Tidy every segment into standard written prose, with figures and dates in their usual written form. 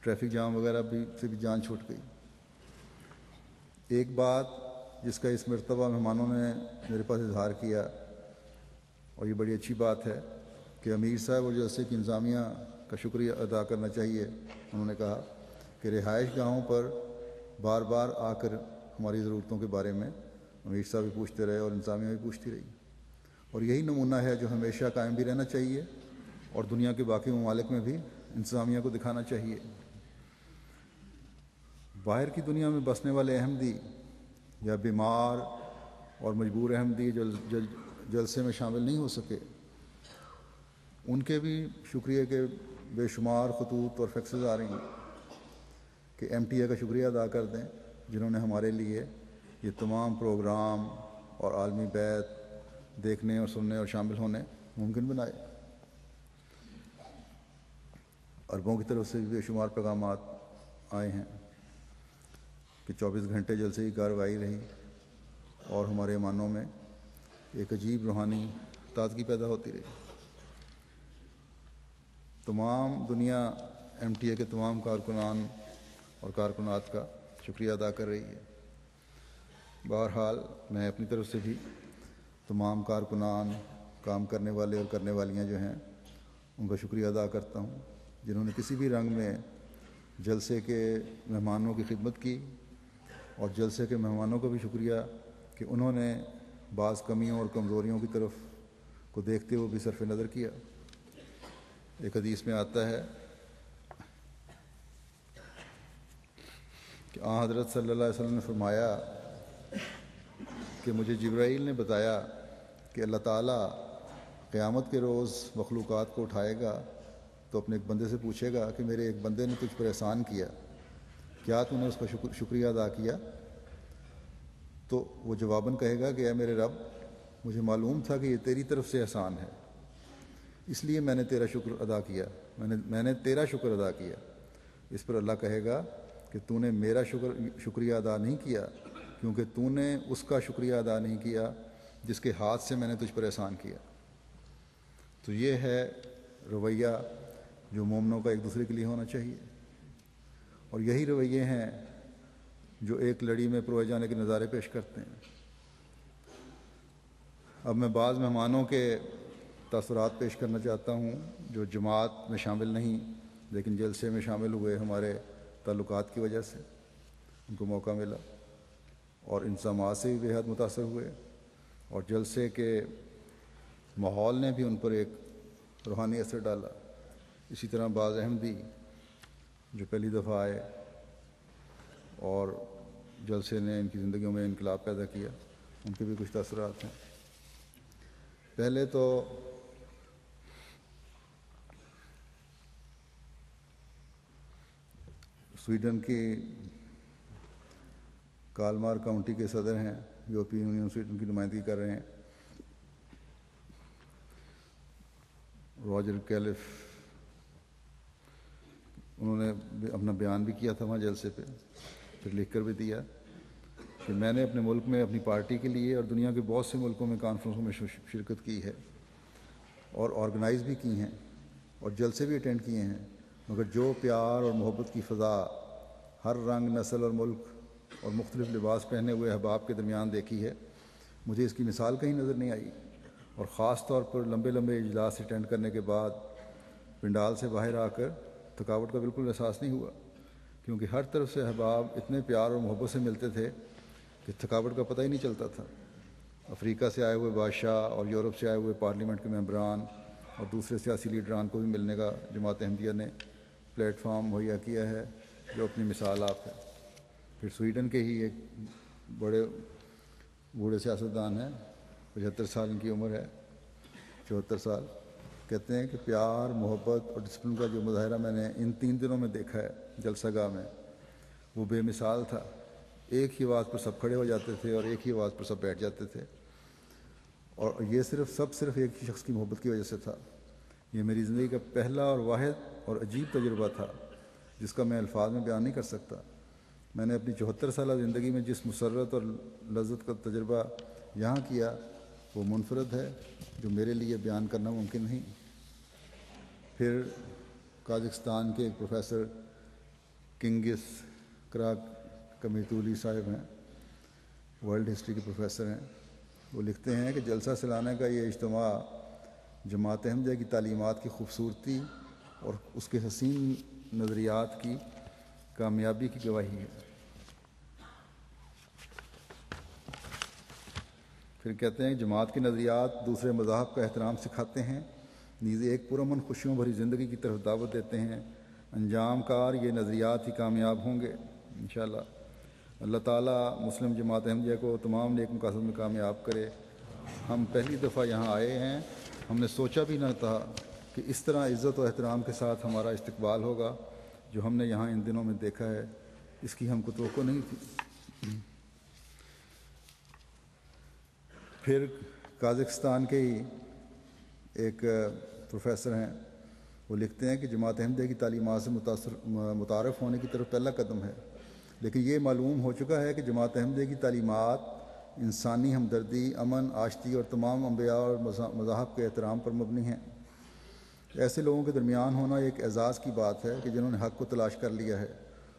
Traffic jam وغیرہ سے بھی جان چھوٹ گئی۔ ایک بات جس کا اس مرتبہ مہمانوں نے میرے پاس اظہار کیا، اور یہ بڑی اچھی بات ہے، کہ امیر صاحب اور جلسے کی انتظامیہ کا شکریہ ادا کرنا چاہیے۔ انہوں نے کہا کہ رہائش گاہوں پر بار بار آ کر ہماری ضرورتوں کے بارے میں امیر صاحب بھی پوچھتے رہے اور انتظامیہ بھی پوچھتی رہی، اور یہی نمونہ ہے جو ہمیشہ قائم بھی رہنا چاہیے اور دنیا کے باقی ممالک میں بھی انتظامیہ کو دکھانا چاہیے۔ باہر کی دنیا میں بسنے والے احمدی یا بیمار اور مجبور احمدی جو جلسے میں شامل نہیں ہو سکے، ان کے بھی شکریہ کے بے شمار خطوط اور فیکسز آ رہی ہیں کہ ایم ٹی اے کا شکریہ ادا کر دیں، جنہوں نے ہمارے لیے یہ تمام پروگرام اور عالمی بیعت دیکھنے اور سننے اور شامل ہونے ممکن بنائے۔ عربوں کی طرف سے بھی بے شمار پیغامات آئے ہیں کہ 24 گھنٹے جلسے کی کارروائی رہی اور ہمارے ایمانوں میں ایک عجیب روحانی تازگی پیدا ہوتی رہی۔ تمام دنیا ایم ٹی اے کے تمام کارکنان اور کارکنات کا شکریہ ادا کر رہی ہے۔ بہرحال میں اپنی طرف سے بھی تمام کارکنان، کام کرنے والے اور کرنے والیاں جو ہیں، ان کا شکریہ ادا کرتا ہوں، جنہوں نے کسی بھی رنگ میں جلسے کے مہمانوں کی خدمت کی، اور جلسے کے مہمانوں کا بھی شکریہ کہ انہوں نے بعض کمیوں اور کمزوریوں کی طرف کو دیکھتے ہوئے بھی صرف نظر کیا۔ ایک حدیث میں آتا ہے کہ آن حضرت صلی اللہ علیہ وسلم نے فرمایا کہ مجھے جبرائیل نے بتایا کہ اللہ تعالیٰ قیامت کے روز مخلوقات کو اٹھائے گا تو اپنے ایک بندے سے پوچھے گا کہ میرے ایک بندے نے تجھ پر احسان کیا، کیا تو نے اس کا شکریہ ادا کیا؟ تو وہ جواباً کہے گا کہ اے میرے رب، مجھے معلوم تھا کہ یہ تیری طرف سے احسان ہے، اس لیے میں نے تیرا شکر ادا کیا، میں نے تیرا شکر ادا کیا۔ اس پر اللہ کہے گا کہ تو نے میرا شکریہ ادا نہیں کیا، کیونکہ تو نے اس کا شکریہ ادا نہیں کیا جس کے ہاتھ سے میں نے تجھ پر احسان کیا۔ تو یہ ہے رویہ جو مومنوں کا ایک دوسرے کے لیے ہونا چاہیے، اور یہی رویے ہیں جو ایک لڑی میں پروئے جانے کے نظارے پیش کرتے ہیں۔ اب میں بعض مہمانوں کے تاثرات پیش کرنا چاہتا ہوں جو جماعت میں شامل نہیں لیکن جلسے میں شامل ہوئے، ہمارے تعلقات کی وجہ سے ان کو موقع ملا اور انضمامات سے بھی بے حد متاثر ہوئے، اور جلسے کے ماحول نے بھی ان پر ایک روحانی اثر ڈالا۔ اسی طرح بعض احمدی جو پہلی دفعہ آئے اور جلسے نے ان کی زندگیوں میں انقلاب پیدا کیا، ان کے بھی کچھ تاثرات ہیں۔ پہلے تو سویڈن کی کالمار کاؤنٹی کے صدر ہیں، یورپین یونین سویڈن کی نمائندگی کر رہے ہیں، راجر کیلف۔ انہوں نے اپنا بیان بھی کیا تھا وہاں جلسے پہ، پھر لکھ کر بھی دیا کہ میں نے اپنے ملک میں اپنی پارٹی کے لیے اور دنیا کے بہت سے ملکوں میں کانفرنسوں میں شرکت کی ہے اور آرگنائز بھی کی ہیں اور جلسے بھی اٹینڈ کیے ہیں، مگر جو پیار اور محبت کی فضا ہر رنگ، نسل اور ملک اور مختلف لباس پہنے ہوئے احباب کے درمیان دیکھی ہے، مجھے اس کی مثال کہیں نظر نہیں آئی۔ اور خاص طور پر لمبے لمبے اجلاس اٹینڈ کرنے کے بعد پنڈال سے باہر آ کر تھکاوٹ کا بالکل احساس نہیں ہوا، کیونکہ ہر طرف سے احباب اتنے پیار اور محبت سے ملتے تھے کہ تھکاوٹ کا پتہ ہی نہیں چلتا تھا۔ افریقہ سے آئے ہوئے بادشاہ اور یورپ سے آئے ہوئے پارلیمنٹ کے ممبران اور دوسرے سیاسی لیڈران کو بھی ملنے کا جماعت احمدیہ نے پلیٹ فارم مہیا کیا ہے جو اپنی مثال آپ ہے۔ پھر سویڈن کے ہی ایک بڑے بوڑھے سیاستدان ہیں، 75 سال ان کی عمر ہے، 74 سال، کہتے ہیں کہ پیار، محبت اور ڈسپلن کا جو مظاہرہ میں نے ان 3 دنوں میں دیکھا ہے جلسہ گاہ میں، وہ بے مثال تھا۔ ایک ہی آواز پر سب کھڑے ہو جاتے تھے اور ایک ہی آواز پر سب بیٹھ جاتے تھے، اور یہ صرف ایک ہی شخص کی محبت کی وجہ سے تھا۔ یہ میری زندگی کا پہلا اور واحد اور عجیب تجربہ تھا جس کا میں الفاظ میں بیان نہیں کر سکتا۔ میں نے اپنی 74 سالہ زندگی میں جس مسرت اور لذت کا تجربہ یہاں کیا وہ منفرد ہے، جو میرے لیے بیان کرنا ممکن نہیں۔ پھر قازقستان کے ایک پروفیسر کنگس کراک کمیتولی صاحب ہیں، ورلڈ ہسٹری کے پروفیسر ہیں. وہ لکھتے ہیں کہ جلسہ سالانہ کا یہ اجتماع جماعت احمدیہ کی تعلیمات کی خوبصورتی اور اس کے حسین نظریات کی کامیابی کی گواہی ہے. پھر کہتے ہیں جماعت کے نظریات دوسرے مذاہب کا احترام سکھاتے ہیں، نیز ایک پرامن خوشیوں بھری زندگی کی طرف دعوت دیتے ہیں. انجام کار یہ نظریات ہی کامیاب ہوں گے انشاءاللہ. اللہ تعالیٰ مسلم جماعت احمدیہ کو تمام نیک مقاصد میں کامیاب کرے. ہم پہلی دفعہ یہاں آئے ہیں، ہم نے سوچا بھی نہ تھا کہ اس طرح عزت و احترام کے ساتھ ہمارا استقبال ہوگا جو ہم نے یہاں ان دنوں میں دیکھا ہے، اس کی ہم کو توقع نہیں تھی. پھر قازقستان کے ہی ایک پروفیسر ہیں، وہ لکھتے ہیں کہ جماعت احمدیہ کی تعلیمات سے متعارف ہونے کی طرف پہلا قدم ہے، لیکن یہ معلوم ہو چکا ہے کہ جماعت احمدیہ کی تعلیمات انسانی ہمدردی، امن، آشتی اور تمام انبیاء اور مذاہب کے احترام پر مبنی ہیں. ایسے لوگوں کے درمیان ہونا ایک اعزاز کی بات ہے کہ جنہوں نے حق کو تلاش کر لیا ہے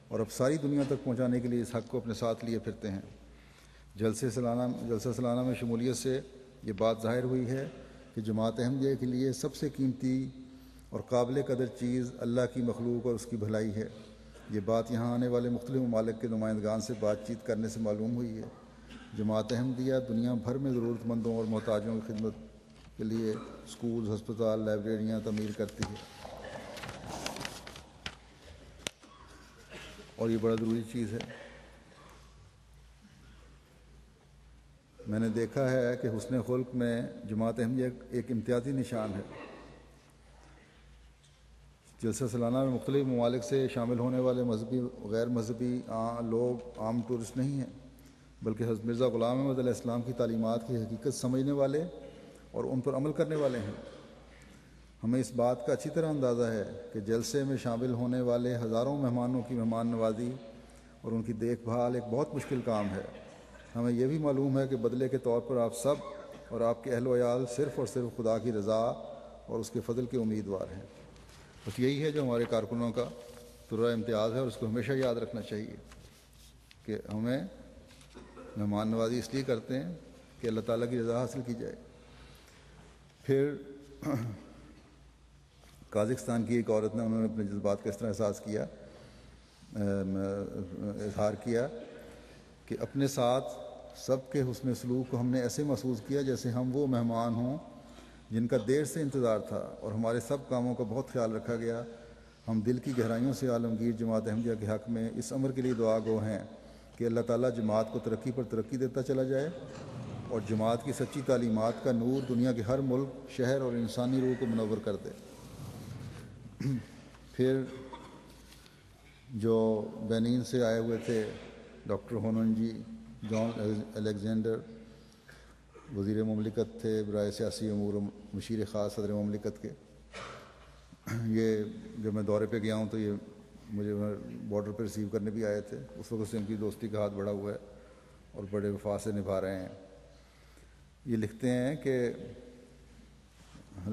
اور اب ساری دنیا تک پہنچانے کے لیے اس حق کو اپنے ساتھ لیے پھرتے ہیں. جلسہ سالانہ میں شمولیت سے یہ بات ظاہر ہوئی ہے کہ جماعت احمدیہ کے لیے سب سے قیمتی اور قابل قدر چیز اللہ کی مخلوق اور اس کی بھلائی ہے. یہ بات یہاں آنے والے مختلف ممالک کے نمائندگان سے بات چیت کرنے سے معلوم ہوئی ہے. جماعت احمدیہ دنیا بھر میں ضرورت مندوں اور محتاجوں کی خدمت کے لیے سکولز، ہسپتال، لائبریریاں تعمیر کرتی ہے، اور یہ بڑا ضروری چیز ہے. میں نے دیکھا ہے کہ حسن خلق میں جماعت احمدیہ ایک امتیازی نشان ہے. جلسہ سالانہ میں مختلف ممالک سے شامل ہونے والے مذہبی غیر مذہبی لوگ عام ٹورسٹ نہیں ہیں، بلکہ حضرت مرزا غلام احمد علیہ السلام کی تعلیمات کی حقیقت سمجھنے والے اور ان پر عمل کرنے والے ہیں. ہمیں اس بات کا اچھی طرح اندازہ ہے کہ جلسے میں شامل ہونے والے ہزاروں مہمانوں کی مہمان نوازی اور ان کی دیکھ بھال ایک بہت مشکل کام ہے. ہمیں یہ بھی معلوم ہے کہ بدلے کے طور پر آپ سب اور آپ کے اہل و عیال صرف اور صرف خدا کی رضا اور اس کے فضل کے امیدوار ہیں. بس یہی ہے جو ہمارے کارکنوں کا ترہ امتیاز ہے، اور اس کو ہمیشہ یاد رکھنا چاہیے کہ ہمیں مہمان نوازی اس لیے کرتے ہیں کہ اللہ تعالیٰ کی رضا حاصل کی جائے. پھر قازقستان کی ایک عورت نے، انہوں نے اپنے جذبات کا اس طرح اظہار کیا کہ اپنے ساتھ سب کے حسن سلوک کو ہم نے ایسے محسوس کیا جیسے ہم وہ مہمان ہوں جن کا دیر سے انتظار تھا، اور ہمارے سب کاموں کا بہت خیال رکھا گیا. ہم دل کی گہرائیوں سے عالمگیر جماعت احمدیہ کے حق میں اس امر کے لیے دعا گو ہیں کہ اللہ تعالیٰ جماعت کو ترقی پر ترقی دیتا چلا جائے اور جماعت کی سچی تعلیمات کا نور دنیا کے ہر ملک، شہر اور انسانی روح کو منور کر دے. پھر جو بینین سے آئے ہوئے تھے ڈاکٹر ہوننجی جان الیگزینڈر، وزیر مملکت تھے برائے سیاسی امور مشیر خاص صدر مملکت کے. یہ جب میں دورے پہ گیا ہوں تو یہ مجھے بارڈر پہ ریسیو کرنے بھی آئے تھے. اس وقت سے ان کی دوستی کا ہاتھ بڑھا ہوا ہے اور بڑے وفا سے نبھا رہے ہیں. یہ لکھتے ہیں کہ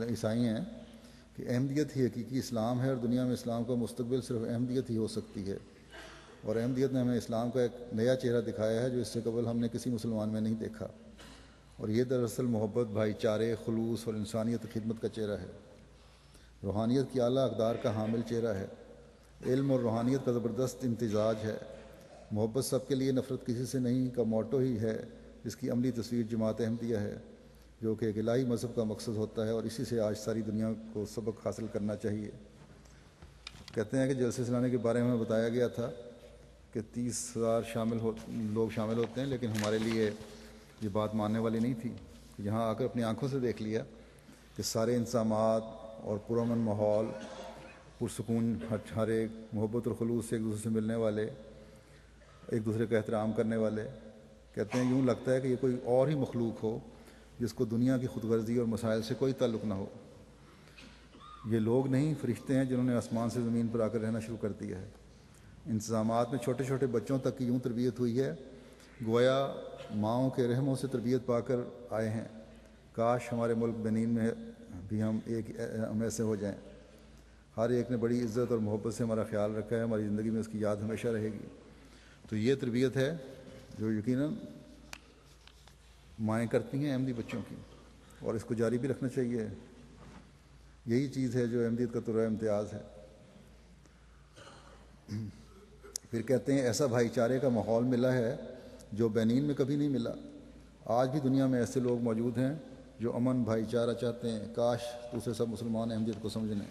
عیسائی ہیں کہ احمدیت ہی حقیقی اسلام ہے، اور دنیا میں اسلام کا مستقبل صرف احمدیت ہی ہو سکتی ہے. اور احمدیت نے ہمیں اسلام کا ایک نیا چہرہ دکھایا ہے جو اس سے قبل ہم نے کسی مسلمان میں نہیں دیکھا، اور یہ دراصل محبت، بھائی چارے، خلوص اور انسانیت کی خدمت کا چہرہ ہے. روحانیت کی اعلیٰ اقدار کا حامل چہرہ ہے. علم اور روحانیت کا زبردست امتزاج ہے. محبت سب کے لیے، نفرت کسی سے نہیں کا موٹو ہی ہے، جس کی عملی تصویر جماعت احمدیہ ہے، جو کہ ایک الہی مذہب کا مقصد ہوتا ہے، اور اسی سے آج ساری دنیا کو سبق حاصل کرنا چاہیے. کہتے ہیں کہ جلسے سالانہ کے بارے میں بتایا گیا تھا کہ 30,000 لوگ شامل ہوتے ہیں، لیکن ہمارے لیے یہ بات ماننے والی نہیں تھی. یہاں آ کر اپنی آنکھوں سے دیکھ لیا کہ سارے انتظامات اور پرامن ماحول، پرسکون، ہر ایک محبت اور خلوص سے ایک دوسرے سے ملنے والے، ایک دوسرے کا احترام کرنے والے. کہتے ہیں یوں لگتا ہے کہ یہ کوئی اور ہی مخلوق ہو جس کو دنیا کی خود غرضی اور مسائل سے کوئی تعلق نہ ہو. یہ لوگ نہیں، فرشتے ہیں جنہوں نے آسمان سے زمین پر آ کر رہنا شروع کر دیا ہے. انتظامات میں چھوٹے چھوٹے بچوں تک کی یوں تربیت ہوئی ہے گویا ماؤں کے رحموں سے تربیت پا کر آئے ہیں. کاش ہمارے ملک بنین میں بھی ہم ایسے ہو جائیں. ہر ایک نے بڑی عزت اور محبت سے ہمارا خیال رکھا ہے، ہماری زندگی میں اس کی یاد ہمیشہ رہے گی۔ تو یہ تربیت ہے جو یقیناً مائیں کرتی ہیں احمدی بچوں کی، اور اس کو جاری بھی رکھنا چاہیے۔ یہی چیز ہے جو احمدیت کا طرح امتیاز ہے۔ پھر کہتے ہیں ایسا بھائی چارے کا ماحول ملا ہے جو بینین میں کبھی نہیں ملا۔ آج بھی دنیا میں ایسے لوگ موجود ہیں جو امن بھائی چارہ چاہتے ہیں۔ کاش دوسرے سب مسلمان احمدیت کو سمجھ لیں۔